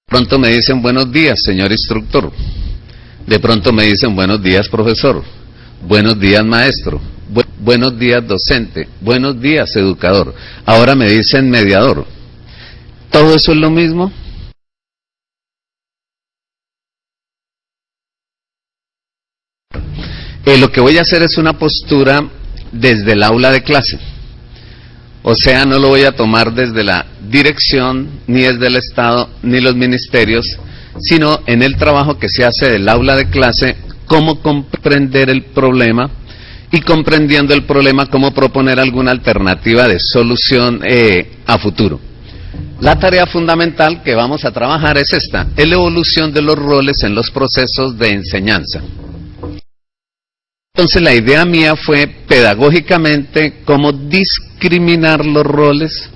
Pronto me dicen buenos días, señor instructor. De pronto me dicen buenos días, profesor. Buenos días, maestro. Buenos días, docente. Buenos días, educador. Ahora me dicen mediador. ¿Todo eso es lo mismo? Lo que voy a hacer es una postura desde el aula de clase. O sea, no lo voy a tomar desde la dirección, ni desde el Estado, ni los ministerios, sino en el trabajo que se hace del aula de clase, cómo comprender el problema y comprendiendo el problema, cómo proponer alguna alternativa de solución a futuro. La tarea fundamental que vamos a trabajar es esta, es la evolución de los roles en los procesos de enseñanza. Entonces la idea mía fue pedagógicamente cómo discriminar los roles,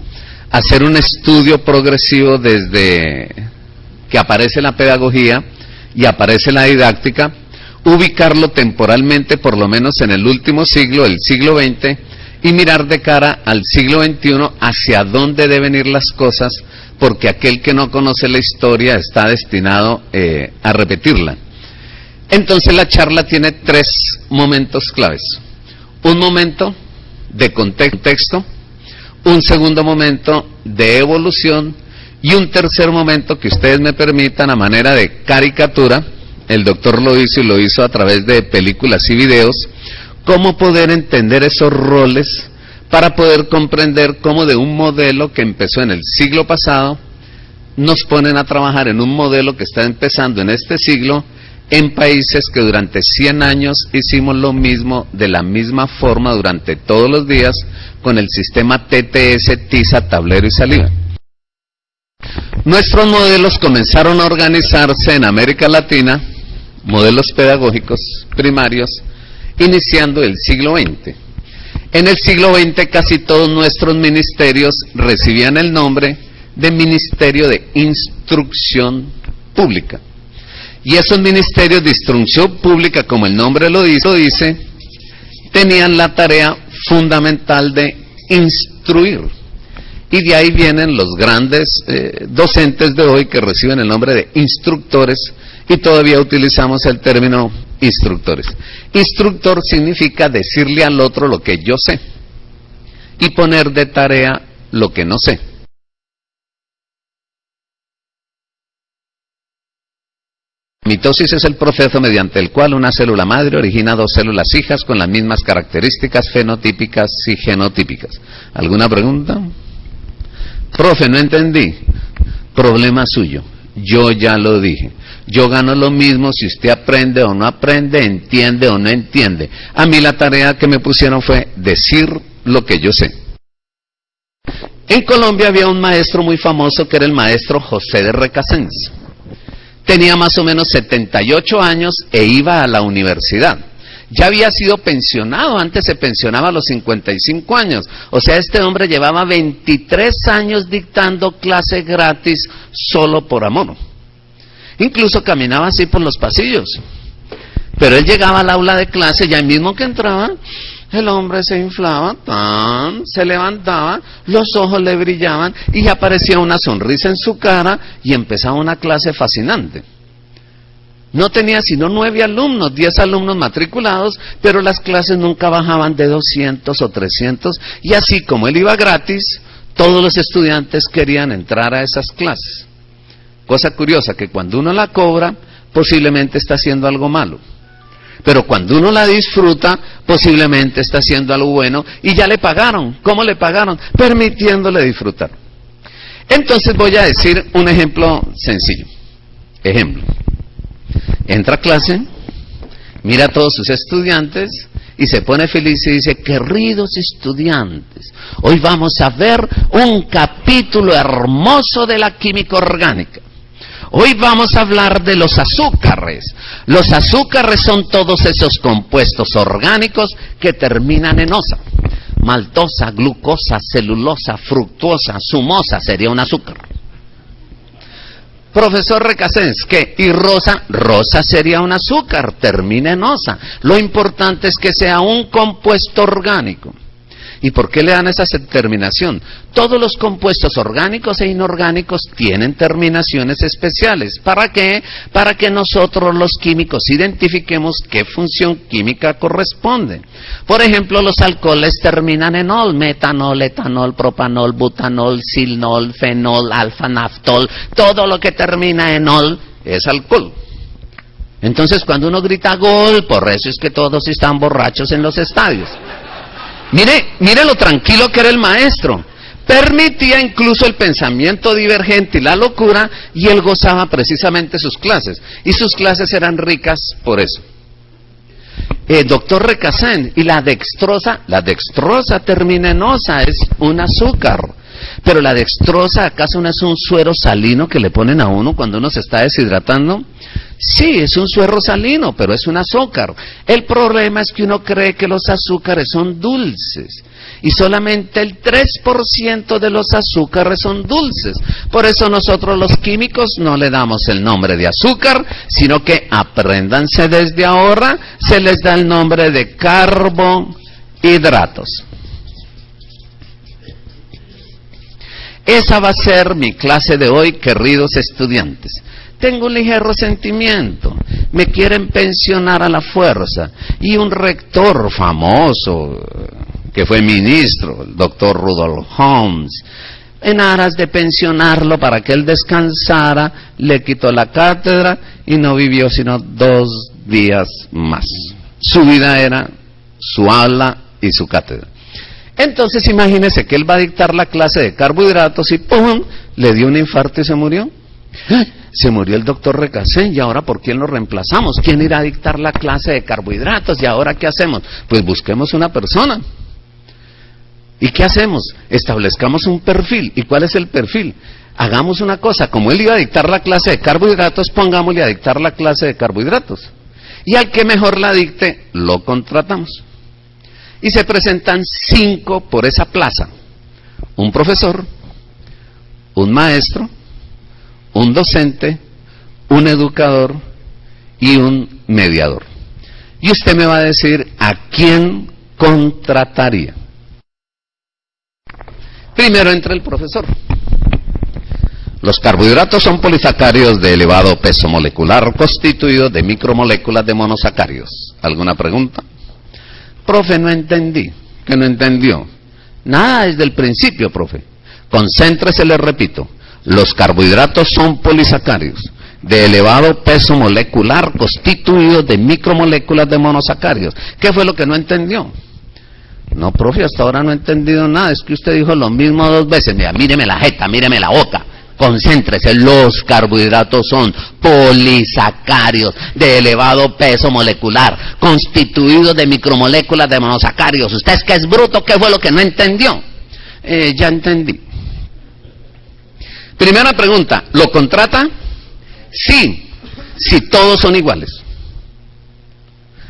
hacer un estudio progresivo desde que aparece la pedagogía y aparece la didáctica, ubicarlo temporalmente por lo menos en el último siglo, el siglo XX, y mirar de cara al siglo XXI hacia dónde deben ir las cosas, porque aquel que no conoce la historia está destinado a repetirla. Entonces la charla tiene tres momentos claves. Un momento de contexto, un segundo momento de evolución y un tercer momento que ustedes me permitan a manera de caricatura. El doctor lo hizo y lo hizo a través de películas y videos, cómo poder entender esos roles para poder comprender cómo de un modelo que empezó en el siglo pasado nos ponen a trabajar en un modelo que está empezando en este siglo en países que durante 100 años hicimos lo mismo de la misma forma durante todos los días con el sistema TTS, tiza, tablero y saliva. Nuestros modelos comenzaron a organizarse en América Latina, modelos pedagógicos primarios, iniciando el siglo XX. En el siglo XX casi todos nuestros ministerios recibían el nombre de Ministerio de Instrucción Pública. Y esos ministerios de instrucción pública, como el nombre lo dice, tenían la tarea fundamental de instruir. Y de ahí vienen los grandes docentes de hoy que reciben el nombre de instructores y todavía utilizamos el término instructores. Instructor significa decirle al otro lo que yo sé y poner de tarea lo que no sé. Mitosis es el proceso mediante el cual una célula madre origina dos células hijas con las mismas características fenotípicas y genotípicas. ¿Alguna pregunta? Profe, no entendí. Problema suyo. Yo ya lo dije. Yo gano lo mismo si usted aprende o no aprende, entiende o no entiende. A mí la tarea que me pusieron fue decir lo que yo sé. En Colombia había un maestro muy famoso que era el maestro José de Recasens. Tenía más o menos 78 años e iba a la universidad. Ya había sido pensionado, antes se pensionaba a los 55 años. O sea, este hombre llevaba 23 años dictando clase gratis solo por amor. Incluso caminaba así por los pasillos. Pero él llegaba al aula de clase y ahí mismo que entraba, el hombre se inflaba, se levantaba, los ojos le brillaban y aparecía una sonrisa en su cara y empezaba una clase fascinante. No tenía sino 9 alumnos, 10 alumnos matriculados, pero las clases nunca bajaban de 200 o 300 y así como él iba gratis, todos los estudiantes querían entrar a esas clases. Cosa curiosa que cuando uno la cobra, posiblemente está haciendo algo malo. Pero cuando uno la disfruta, posiblemente está haciendo algo bueno y ya le pagaron. ¿Cómo le pagaron? Permitiéndole disfrutar. Entonces voy a decir un ejemplo sencillo. Ejemplo. Entra a clase, mira a todos sus estudiantes y se pone feliz y dice: queridos estudiantes, hoy vamos a ver un capítulo hermoso de la química orgánica. Hoy vamos a hablar de los azúcares. Los azúcares son todos esos compuestos orgánicos que terminan en osa. Maltosa, glucosa, celulosa, fructuosa, sumosa sería un azúcar. Profesor Recasens, ¿qué? ¿Y rosa? Rosa sería un azúcar, termina en osa. Lo importante es que sea un compuesto orgánico. ¿Y por qué le dan esa terminación? Todos los compuestos orgánicos e inorgánicos tienen terminaciones especiales. ¿Para qué? Para que nosotros los químicos identifiquemos qué función química corresponde. Por ejemplo, los alcoholes terminan en ol: metanol, etanol, propanol, butanol, silnol, fenol, alfa-naftol. Todo lo que termina en ol es alcohol. Entonces, cuando uno grita gol, por eso es que todos están borrachos en los estadios. Mire lo tranquilo que era el maestro. Permitía incluso el pensamiento divergente y la locura, y él gozaba precisamente sus clases. Y sus clases eran ricas por eso. Doctor Recasén, y la dextrosa termina en osa, es un azúcar. Pero la dextrosa, ¿acaso no es un suero salino que le ponen a uno cuando uno se está deshidratando? Sí, es un suero salino, pero es un azúcar. El problema es que uno cree que los azúcares son dulces, y solamente el 3% de los azúcares son dulces. Por eso nosotros los químicos no le damos el nombre de azúcar, sino que, apréndanse desde ahora, se les da el nombre de carbohidratos. Esa va a ser mi clase de hoy, queridos estudiantes. Tengo un ligero resentimiento, me quieren pensionar a la fuerza, y un rector famoso, que fue ministro, el doctor Rudolf Holmes, en aras de pensionarlo para que él descansara, le quitó la cátedra y no vivió sino 2 días más. Su vida era su aula y su cátedra. Entonces imagínese que él va a dictar la clase de carbohidratos y ¡pum!, le dio un infarto y se murió. Se murió el doctor Recasén, y ahora ¿por quién lo reemplazamos? ¿Quién irá a dictar la clase de carbohidratos? ¿Y ahora qué hacemos? Pues busquemos una persona. ¿Y qué hacemos? Establezcamos un perfil. ¿Y cuál es el perfil? Hagamos una cosa: como él iba a dictar la clase de carbohidratos, pongámosle a dictar la clase de carbohidratos. Y al que mejor la dicte, lo contratamos. Y se presentan 5 por esa plaza: un profesor, un maestro, un docente, un educador y un mediador. Y usted me va a decir a quién contrataría. Primero entra el profesor. Los carbohidratos son polisacáridos de elevado peso molecular constituidos de micromoléculas de monosacáridos. ¿Alguna pregunta? Profe, no entendí. ¿Qué no entendió? Nada desde el principio, profe. Concéntrese, le repito. Los carbohidratos son polisacáridos de elevado peso molecular constituidos de micromoléculas de monosacáridos. ¿Qué fue lo que no entendió? No, profe, hasta ahora no he entendido nada. Es que usted dijo lo mismo 2 veces. Mira, míreme la jeta, míreme la boca. Concéntrese. Los carbohidratos son polisacáridos de elevado peso molecular constituidos de micromoléculas de monosacáridos. ¿Usted es que es bruto? ¿Qué fue lo que no entendió? Ya entendí. Primera pregunta: ¿lo contrata? Sí, si todos son iguales.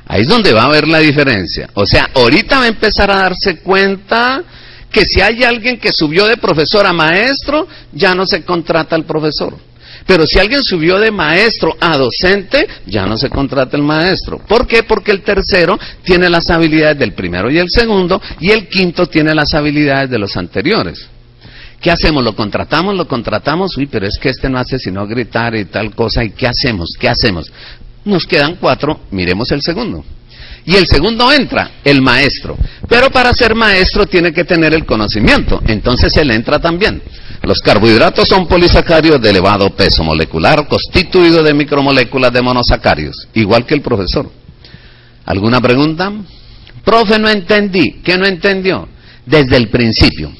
Ahí es donde va a haber la diferencia. O sea, ahorita va a empezar a darse cuenta que si hay alguien que subió de profesor a maestro, ya no se contrata al profesor. Pero si alguien subió de maestro a docente, ya no se contrata el maestro. ¿Por qué? Porque el tercero tiene las habilidades del primero y el segundo, y el quinto tiene las habilidades de los anteriores. ¿Qué hacemos? ¿Lo contratamos? Uy, pero es que este no hace sino gritar y tal cosa. ¿Y qué hacemos? Nos quedan 4, miremos el segundo. Y el segundo entra, el maestro. Pero para ser maestro tiene que tener el conocimiento, entonces él entra también. Los carbohidratos son polisacáridos de elevado peso molecular constituidos de micromoléculas de monosacáridos, igual que el profesor. ¿Alguna pregunta? Profe, no entendí. ¿Qué no entendió? Desde el principio.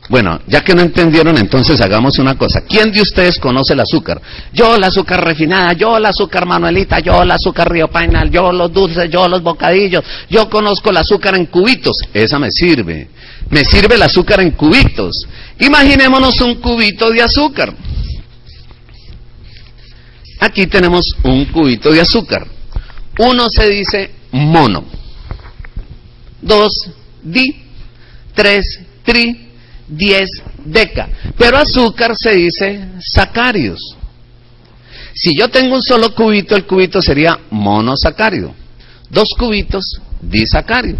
Bueno, ya que no entendieron, entonces hagamos una cosa. ¿Quién de ustedes conoce el azúcar? Yo la azúcar refinada, yo la azúcar Manuelita, yo la azúcar Río Painal, yo los dulces, yo los bocadillos. Yo conozco el azúcar en cubitos. Esa me sirve. Me sirve el azúcar en cubitos. Imaginémonos un cubito de azúcar. Aquí tenemos un cubito de azúcar. 1 se dice mono. 2, di. 3, tri. 10, deca. Pero azúcar se dice sacáridos. Si yo tengo un solo cubito, el cubito sería monosacárido. 2 cubitos, disacárido.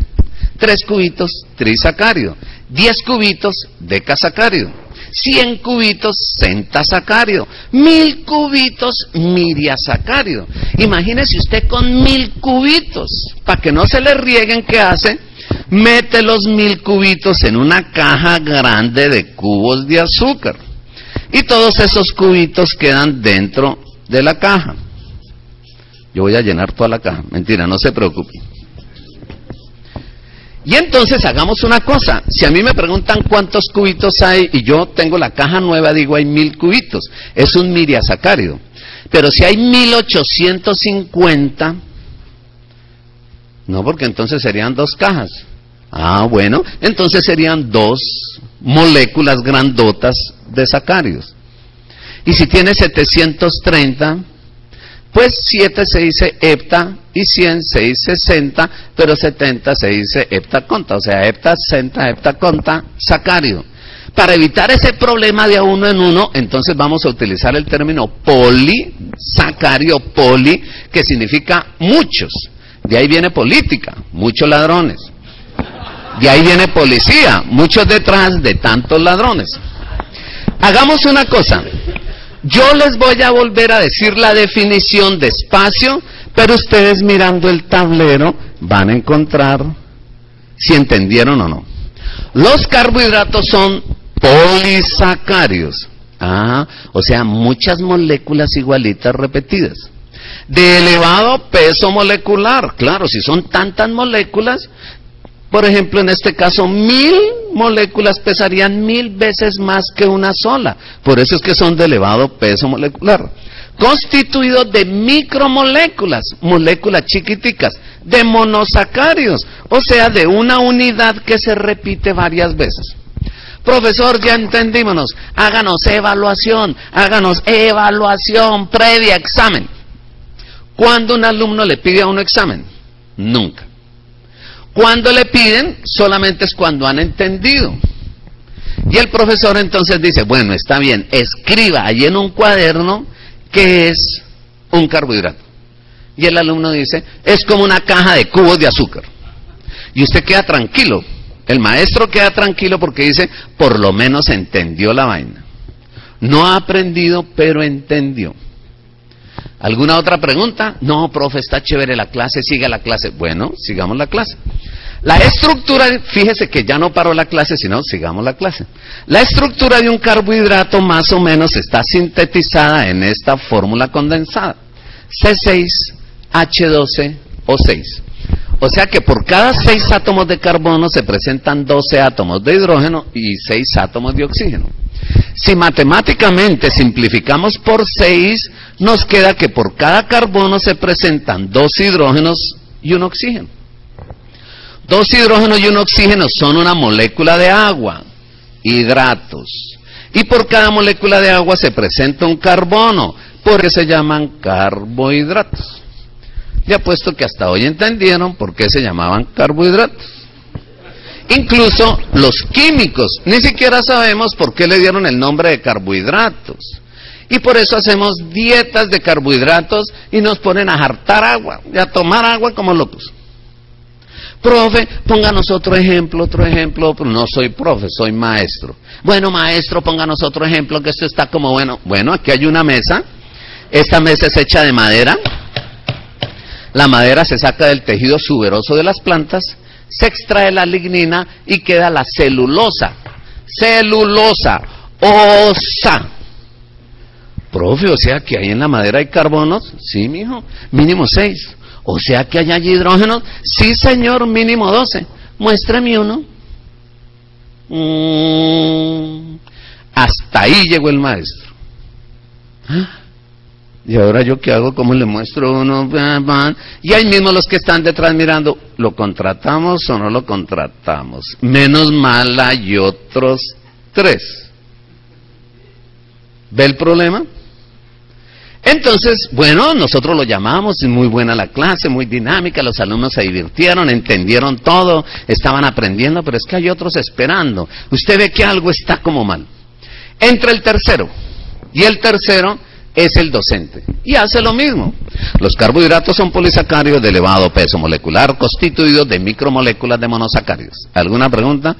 3 cubitos, trisacárido. 10 cubitos, decasacárido. 100 cubitos, centasacárido. 1000 cubitos, miriasacárido. Imagínese usted con 1000 cubitos. Para que no se le rieguen, ¿qué hace? Mete los 1000 cubitos en una caja grande de cubos de azúcar. Y todos esos cubitos quedan dentro de la caja. Yo voy a llenar toda la caja. Mentira, no se preocupe. Y entonces hagamos una cosa. Si a mí me preguntan cuántos cubitos hay y yo tengo la caja nueva, digo hay 1000 cubitos. Es un miriasacárido. Pero si hay 1850, no, porque entonces serían 2 cajas. Ah, bueno, entonces serían 2 moléculas grandotas de sacáridos. Y si tiene 730, pues 7 se dice hepta y 100 se dice centa, pero 70 se dice heptaconta, o sea, hepta, centa, heptaconta, sacárido. Para evitar ese problema de a uno en uno, entonces vamos a utilizar el término polisacárido, poli, que significa muchos. De ahí viene política, muchos ladrones. De ahí viene policía, muchos detrás de tantos ladrones. Hagamos una cosa. Yo les voy a volver a decir la definición despacio, pero ustedes mirando el tablero van a encontrar si entendieron o no. Los carbohidratos son polisacáridos. O sea, muchas moléculas igualitas repetidas. De elevado peso molecular. Claro, si son tantas moléculas, por ejemplo, en este caso, 1000 moléculas pesarían 1000 veces más que una sola. Por eso es que son de elevado peso molecular. Constituidos de micromoléculas, moléculas chiquiticas, de monosacáridos, o sea, de una unidad que se repite varias veces. Profesor, ya entendímonos, háganos evaluación previa examen. ¿Cuándo un alumno le pide a uno examen? Nunca. Cuando le piden, solamente es cuando han entendido. Y el profesor entonces dice, bueno, está bien, escriba ahí en un cuaderno qué es un carbohidrato. Y el alumno dice, es como una caja de cubos de azúcar. Y usted queda tranquilo. El maestro queda tranquilo porque dice, por lo menos entendió la vaina. No ha aprendido, pero entendió. ¿Alguna otra pregunta? No, profe, está chévere la clase, siga la clase. Bueno, sigamos la clase. La estructura, fíjese que ya no paró la clase, sino sigamos la clase. La estructura de un carbohidrato más o menos está sintetizada en esta fórmula condensada. C6H12O6. O sea que por cada 6 átomos de carbono se presentan 12 átomos de hidrógeno y 6 átomos de oxígeno. Si matemáticamente simplificamos por 6, nos queda que por cada carbono se presentan 2 hidrógenos y un oxígeno. 2 hidrógenos y un oxígeno son una molécula de agua, hidratos. Y por cada molécula de agua se presenta un carbono, porque se llaman carbohidratos. Le apuesto que hasta hoy entendieron por qué se llamaban carbohidratos. Incluso los químicos, ni siquiera sabemos por qué le dieron el nombre de carbohidratos. Y por eso hacemos dietas de carbohidratos y nos ponen a jartar agua, y a tomar agua como locos. Profe, pónganos otro ejemplo, no soy profe, soy maestro. Bueno, maestro, pónganos otro ejemplo, que esto está como bueno. Bueno, aquí hay una mesa, esta mesa es hecha de madera. La madera se saca del tejido suberoso de las plantas, se extrae la lignina y queda la celulosa. Celulosa, osa. Profe, o sea que ahí en la madera hay carbonos. Sí, mijo, mínimo 6. O sea que allá hay hidrógenos. Sí, señor, mínimo 12. Muéstreme uno. Hasta ahí llegó el maestro. ¿Y ahora yo qué hago? ¿Cómo le muestro uno? Y ahí mismo los que están detrás mirando, ¿lo contratamos o no lo contratamos? Menos mal hay otros 3. ¿Ve el problema? Entonces, bueno, nosotros lo llamamos, muy buena la clase, muy dinámica, los alumnos se divirtieron, entendieron todo, estaban aprendiendo, pero es que hay otros esperando. Usted ve que algo está como mal. Entre el tercero y el tercero es el docente. Y hace lo mismo. Los carbohidratos son polisacáridos de elevado peso molecular, constituidos de micromoléculas de monosacáridos. ¿Alguna pregunta?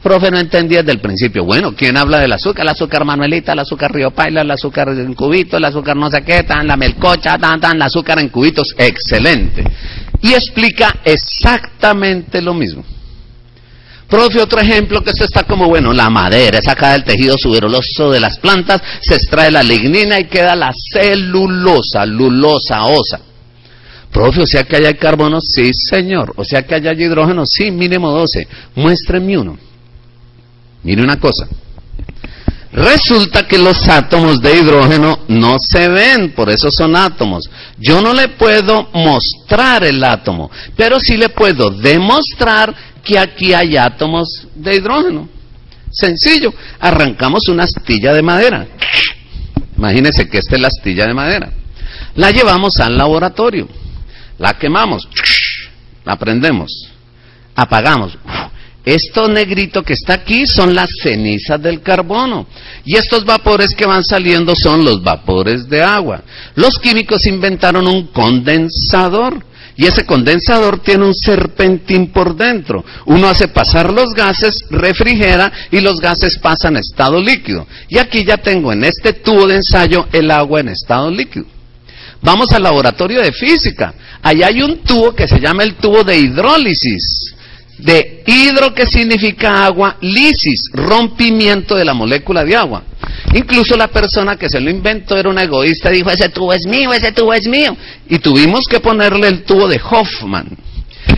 Profe, no entendí desde el principio. Bueno, ¿quién habla del azúcar? El azúcar Manuelita, el azúcar Río Paila, el azúcar en cubitos, el azúcar no sé qué, la melcocha, el azúcar en cubitos. Excelente. Y explica exactamente lo mismo. Profe, otro ejemplo que esto está como, bueno, la madera es sacada del tejido suberoso de las plantas, se extrae la lignina y queda la celulosa ósea. Profe, o sea que allá hay carbono, sí señor. O sea que allá hay hidrógeno, sí, mínimo 12. Muéstreme uno. Mire una cosa. Resulta que los átomos de hidrógeno no se ven, por eso son átomos. Yo no le puedo mostrar el átomo, pero sí le puedo demostrar que aquí hay átomos de hidrógeno. Sencillo, arrancamos una astilla de madera. Imagínense que esta es la astilla de madera. La llevamos al laboratorio, la quemamos, la prendemos, apagamos. Esto negrito que está aquí son las cenizas del carbono. Y estos vapores que van saliendo son los vapores de agua. Los químicos inventaron un condensador. Y ese condensador tiene un serpentín por dentro. Uno hace pasar los gases, refrigera y los gases pasan a estado líquido. Y aquí ya tengo en este tubo de ensayo el agua en estado líquido. Vamos al laboratorio de física. Allá hay un tubo que se llama el tubo de hidrólisis. De hidro, que significa agua, lisis, rompimiento de la molécula de agua. Incluso la persona que se lo inventó era una egoísta, dijo, ese tubo es mío, ese tubo es mío. Y tuvimos que ponerle el tubo de Hoffman.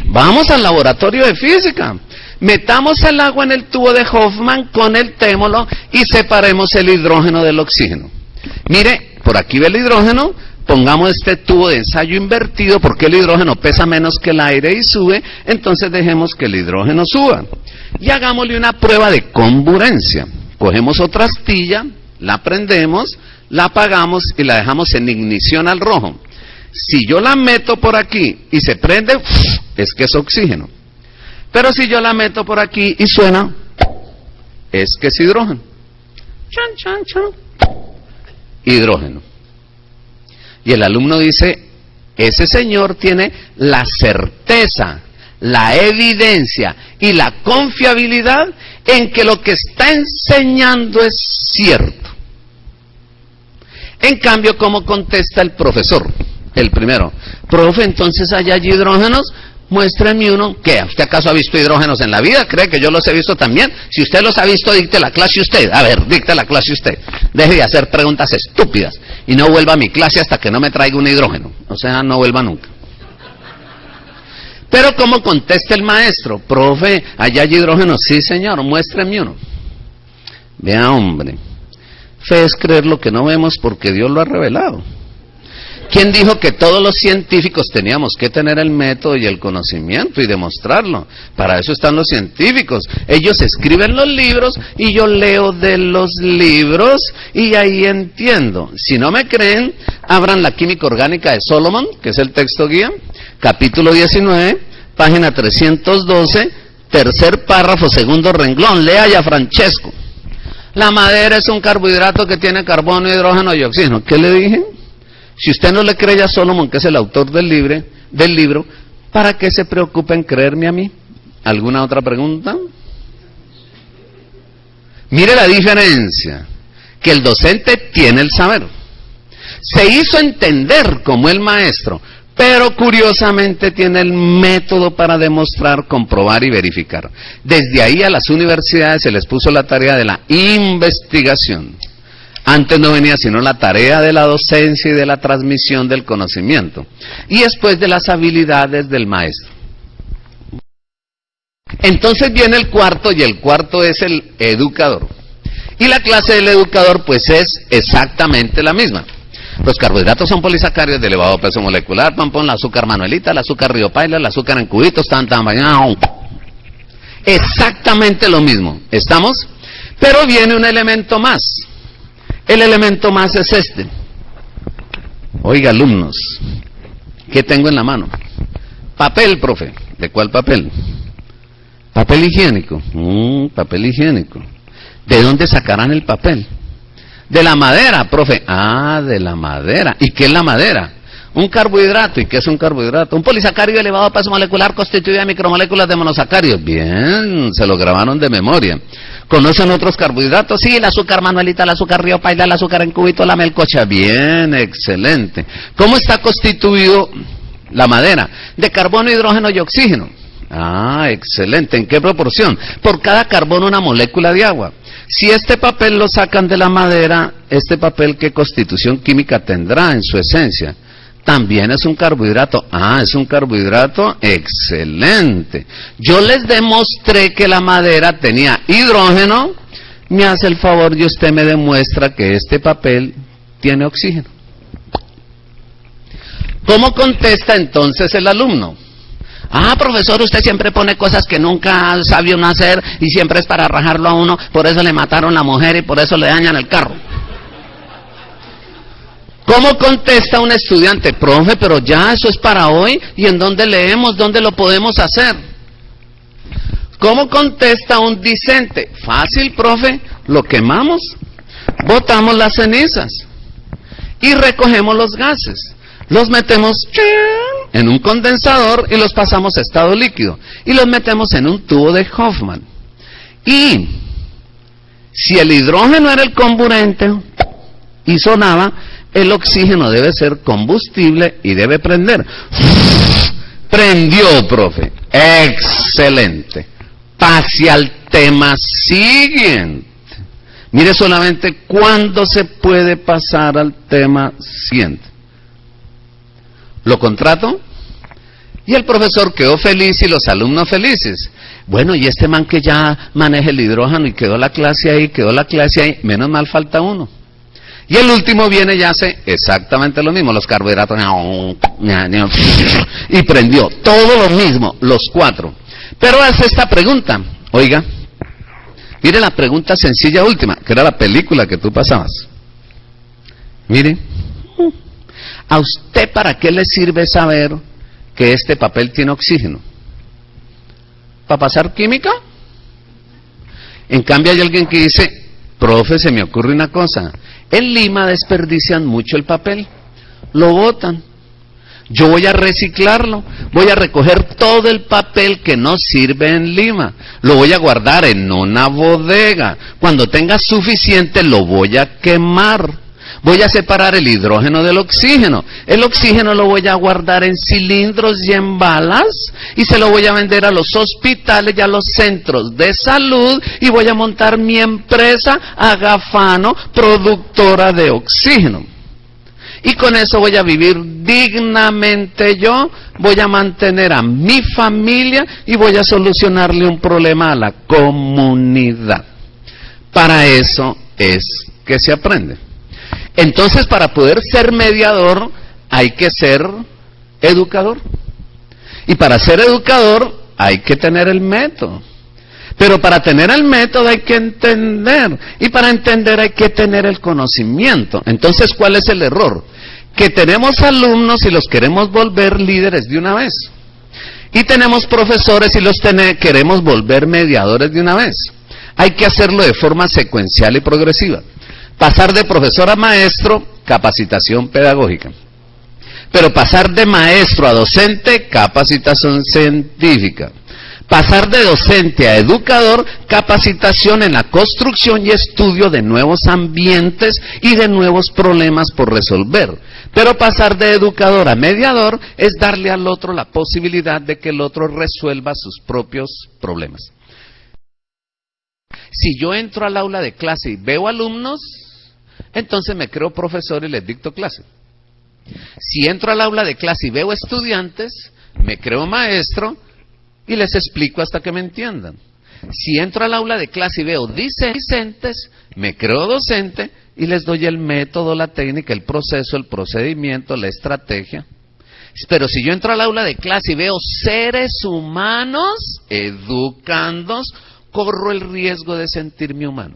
Vamos al laboratorio de física, metamos el agua en el tubo de Hoffman con el témolo y separemos el hidrógeno del oxígeno. Mire, por aquí ve el hidrógeno. Pongamos este tubo de ensayo invertido porque el hidrógeno pesa menos que el aire y sube, entonces dejemos que el hidrógeno suba. Y hagámosle una prueba de conburencia. Cogemos otra astilla, la prendemos, la apagamos y la dejamos en ignición al rojo. Si yo la meto por aquí y se prende, es que es oxígeno. Pero si yo la meto por aquí y suena, es que es hidrógeno. Chan, chan, chan. Hidrógeno. Y el alumno dice, ese señor tiene la certeza, la evidencia y la confiabilidad en que lo que está enseñando es cierto. En cambio, ¿cómo contesta el profesor? El primero, profe, entonces allá hay hidrógenos, muéstrenme uno. ¿Qué? ¿Usted acaso ha visto hidrógenos en la vida? ¿Cree que yo los he visto también? Si usted los ha visto, dicte la clase usted. A ver, dicte la clase usted. Deje de hacer preguntas estúpidas y no vuelva a mi clase hasta que no me traiga un hidrógeno. O sea, no vuelva nunca. Pero ¿cómo contesta el maestro? Profe, allá hay hidrógenos. Sí, señor, muéstrenme uno. Vea, hombre, fe es creer lo que no vemos porque Dios lo ha revelado. ¿Quién dijo que todos los científicos teníamos que tener el método y el conocimiento y demostrarlo? Para eso están los científicos. Ellos escriben los libros y yo leo de los libros y ahí entiendo. Si no me creen, abran la química orgánica de Solomon, que es el texto guía, capítulo 19, página 312, tercer párrafo, segundo renglón. Lea ya Francesco. La madera es un carbohidrato que tiene carbono, hidrógeno y oxígeno. ¿Qué le dije? Si usted no le cree a Solomon, que es el autor del libro, ¿para qué se preocupa en creerme a mí? ¿Alguna otra pregunta? Mire la diferencia, que el docente tiene el saber. Se hizo entender como el maestro, pero curiosamente tiene el método para demostrar, comprobar y verificar. Desde ahí a las universidades se les puso la tarea de la investigación. Antes no venía sino la tarea de la docencia y de la transmisión del conocimiento. Y después de las habilidades del maestro. Entonces viene el cuarto, y el cuarto es el educador. Y la clase del educador pues es exactamente la misma. Los carbohidratos son polisacáridos de elevado peso molecular, el azúcar Manuelita, el azúcar Río Paila, el azúcar en cubitos, exactamente lo mismo. ¿Estamos? Pero viene un elemento más. El elemento más es este. Oiga, alumnos, ¿qué tengo en la mano? Papel, profe. ¿De cuál papel? Papel higiénico. Papel higiénico. ¿De dónde sacarán el papel? De la madera, profe. Ah, de la madera. ¿Y qué es la madera? Un carbohidrato. ¿Y qué es un carbohidrato? Un polisacárido elevado a peso molecular constituido de micromoléculas de monosacáridos. Bien, se lo grabaron de memoria. ¿Conocen otros carbohidratos? Sí, el azúcar manuelita, el azúcar río paila, el azúcar en cubito, la melcocha. Bien, excelente. ¿Cómo está constituido la madera? De carbono, hidrógeno y oxígeno. Ah, excelente. ¿En qué proporción? Por cada carbono una molécula de agua. Si este papel lo sacan de la madera, ¿este papel qué constitución química tendrá en su esencia? También es un carbohidrato. Ah, es un carbohidrato. Excelente. Yo les demostré que la madera tenía hidrógeno. Me hace el favor y usted me demuestra que este papel tiene oxígeno. ¿Cómo contesta entonces el alumno? Ah, profesor, usted siempre pone cosas que nunca sabe uno hacer y siempre es para rajarlo a uno, por eso le mataron a la mujer y por eso le dañan el carro. ¿Cómo contesta un estudiante? Profe, pero ya eso es para hoy, ¿y en dónde leemos? ¿Dónde lo podemos hacer? ¿Cómo contesta un discente? Fácil, profe, lo quemamos, botamos las cenizas y recogemos los gases. Los metemos en un condensador y los pasamos a estado líquido. Y los metemos en un tubo de Hoffman. Y si el hidrógeno era el comburente y sonaba, el oxígeno debe ser combustible y debe prender. Prendió, profe. Excelente. Pase al tema siguiente. Mire solamente cuándo se puede pasar al tema siguiente. Lo contrato y el profesor quedó feliz y los alumnos felices. Bueno, y este man que ya maneja el hidrógeno y quedó la clase ahí, menos mal falta uno. Y el último viene y hace exactamente lo mismo, los carbohidratos, y prendió, todo lo mismo, los cuatro. Pero hace esta pregunta, oiga, mire la pregunta sencilla última, que era la película que tú pasabas. Mire. ¿A usted para qué le sirve saber que este papel tiene oxígeno? ¿Para pasar química? En cambio hay alguien que dice, profe, se me ocurre una cosa, en Lima desperdician mucho el papel, lo botan. Yo voy a reciclarlo, voy a recoger todo el papel que no sirve en Lima, lo voy a guardar en una bodega, cuando tenga suficiente lo voy a quemar. Voy a separar el hidrógeno del oxígeno. El oxígeno lo voy a guardar en cilindros y en balas y se lo voy a vender a los hospitales y a los centros de salud y voy a montar mi empresa Agafano, productora de oxígeno. Y con eso voy a vivir dignamente yo, voy a mantener a mi familia y voy a solucionarle un problema a la comunidad. Para eso es que se aprende. Entonces, para poder ser mediador, hay que ser educador. Y para ser educador, hay que tener el método. Pero para tener el método hay que entender. Y para entender hay que tener el conocimiento. Entonces, ¿cuál es el error? Que tenemos alumnos y los queremos volver líderes de una vez. Y tenemos profesores y los queremos volver mediadores de una vez. Hay que hacerlo de forma secuencial y progresiva. Pasar de profesor a maestro, capacitación pedagógica. Pero pasar de maestro a docente, capacitación científica. Pasar de docente a educador, capacitación en la construcción y estudio de nuevos ambientes y de nuevos problemas por resolver. Pero pasar de educador a mediador es darle al otro la posibilidad de que el otro resuelva sus propios problemas. Si yo entro al aula de clase y veo alumnos, entonces me creo profesor y les dicto clase. Si entro al aula de clase y veo estudiantes, me creo maestro y les explico hasta que me entiendan. Si entro al aula de clase y veo discentes, me creo docente y les doy el método, la técnica, el proceso, el procedimiento, la estrategia. Pero si yo entro al aula de clase y veo seres humanos educandos, corro el riesgo de sentirme humano.